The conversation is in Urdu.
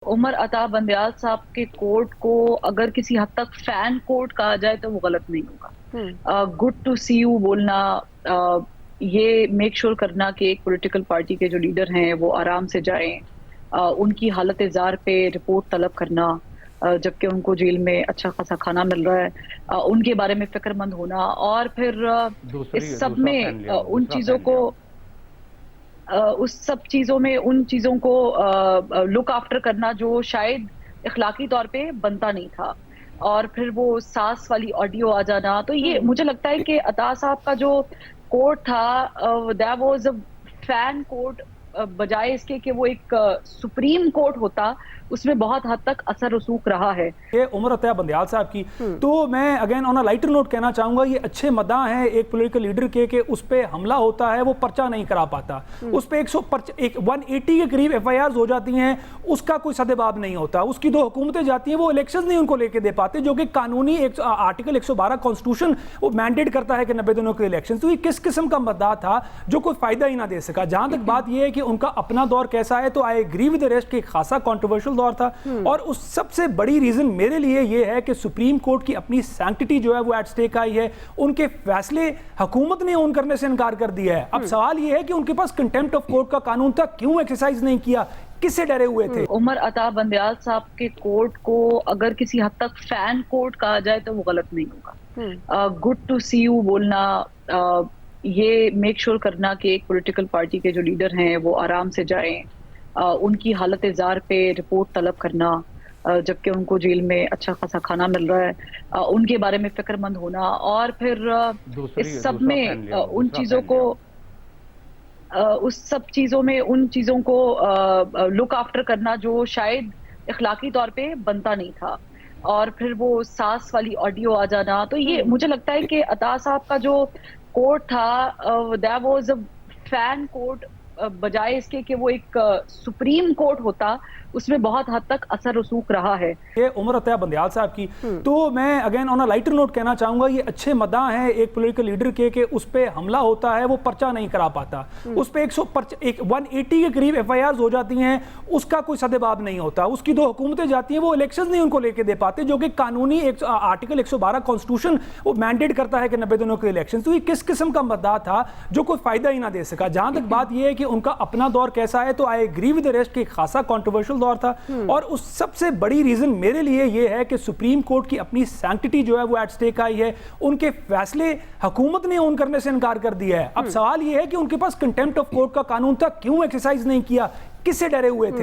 عمر عطا بندیال صاحب کے کوٹ کو اگر کسی حد تک فین کوٹ کہا جائے تو وہ غلط نہیں ہوگا. گڈ ٹو سی یو بولنا، یہ میک شور کرنا کہ ایک پولیٹیکل پارٹی کے جو لیڈر ہیں وہ آرام سے جائیں، ان کی حالت زار پہ رپورٹ طلب کرنا جبکہ ان کو جیل میں اچھا خاصا کھانا مل رہا ہے، ان کے بارے میں فکر مند ہونا، اور پھر اس سب میں ان چیزوں کو ان چیزوں کو لک آفٹر کرنا جو شاید اخلاقی طور پہ بنتا نہیں تھا، اور پھر وہ ساس والی آڈیو آ جانا. تو یہ مجھے لگتا ہے کہ عطا صاحب کا جو کوٹ تھا دیٹ واز اے فین کوٹ، بجائے اس کے کہ وہ ایک سپریم کورٹ ہوتا، اس میں بہت حد تک اثر رسوخ رہا ہے. یہ عمر عطا بندیال صاحب کی تو میں again on a lighter note کہنا چاہوں گا، یہ اچھے مداح ہیں ایک پولیٹیکل لیڈر کے کہ اس پہ حملہ ہوتا ہے وہ پرچہ نہیں کرا پاتا، اس پہ 180 کے قریب ایف آئی آرز ہو جاتی ہیں، اس کا کوئی سدباب نہیں ہوتا، اس کی 2 حکومتیں جاتی ہیں، وہ الیکشنز نہیں ان کو لے کے دے پاتے، جو کہ قانونی آرٹیکل 112 کانسٹیٹیوشن وہ مینڈیٹ کرتا ہے کہ 90 دنوں کے الیکشن. تو یہ کس قسم کا مداح تھا جو کوئی فائدہ ہی نہ دے سکا. جہاں تک بات یہ ہے کہ ان کا اپنا دور کیسا ہے، تو I agree with the rest کہ خاصا کنٹروورشل دور تھا، اور اس سب سے بڑی ریزن میرے لیے یہ ہے کہ سپریم کورٹ کی اپنی سینکٹی جو ہے وہ ایٹ سٹیک آئی ہے، ان کے فیصلے حکومت نے اون کرنے سے انکار کر دیا ہے. اب سوال یہ ہے کہ ان کے پاس کنٹیمپٹ آف کورٹ کا قانون تھا، کیوں ایکسرسائز نہیں کیا، کس سے ڈرے ہوئے تھے؟ عمر عطا بندیال صاحب کے کوٹ کو اگر کسی حد تک فین کوٹ کہا جائے تو وہ غلط نہیں ہوگا. گڈ ٹو سی یو بولنا، یہ میک شور کرنا کہ ایک پولیٹیکل پارٹی کے جو لیڈر ہیں وہ آرام سے جائیں، ان کی حالت زار پہ رپورٹ طلب کرنا جبکہ ان کو جیل میں اچھا خاصا کھانا مل رہا ہے، ان کے بارے میں فکر مند ہونا، اور پھر اس سب میں ان چیزوں کو لک آفٹر کرنا جو شاید اخلاقی طور پہ بنتا نہیں تھا، اور پھر وہ ساس والی آڈیو آ جانا. تو یہ مجھے لگتا ہے کہ عطا صاحب کا جو کوٹ تھا دیٹ واز اے فین کوٹ، بجائے اس کے کہ وہ ایک سپریم کورٹ ہوتا، اس میں بہت حد تک اثر رسوخ رہا ہے. یہ عمر عطا بندیال صاحب کی تو میں again on a lighter note کہنا چاہوں گا، یہ اچھے مداح ہیں ایک پولیٹیکل لیڈر کے کہ اس پہ حملہ ہوتا ہے وہ پرچہ نہیں کرا پاتا، اس پہ 180 کے قریب ایف آئی آرز ہو جاتی ہیں، اس کا کوئی سدباب نہیں ہوتا، اس کی 2 حکومتیں جاتی ہیں، وہ الیکشنز نہیں ان کو لے کے دے پاتے، جو کہ قانونی آرٹیکل 112 کانسٹیٹیوشن وہ مینڈیٹ کرتا ہے کہ 90 دنوں کے الیکشن. تو یہ کس قسم کا مداح تھا جو کوئی فائدہ ہی نہ دے سکا. جہاں تک بات یہ ہے کہ ان کا اپنا دور کیسا ہے، تو I agree with the rest کہ خاصا کنٹروورشل دور تھا، اور اس سب سے بڑی ریزن میرے لیے یہ ہے کہ سپریم کورٹ کی اپنی سینکٹی جو ہے وہ ایٹ سٹیک آئی ہے، ان کے فیصلے حکومت نے اون کرنے سے انکار کر دیا ہے. اب سوال یہ ہے کہ ان کے پاس کنٹیمپٹ آف کورٹ کا قانون تھا، کیوں ایکسرسائز نہیں کیا، کس سے ڈرے ہوئے تھے؟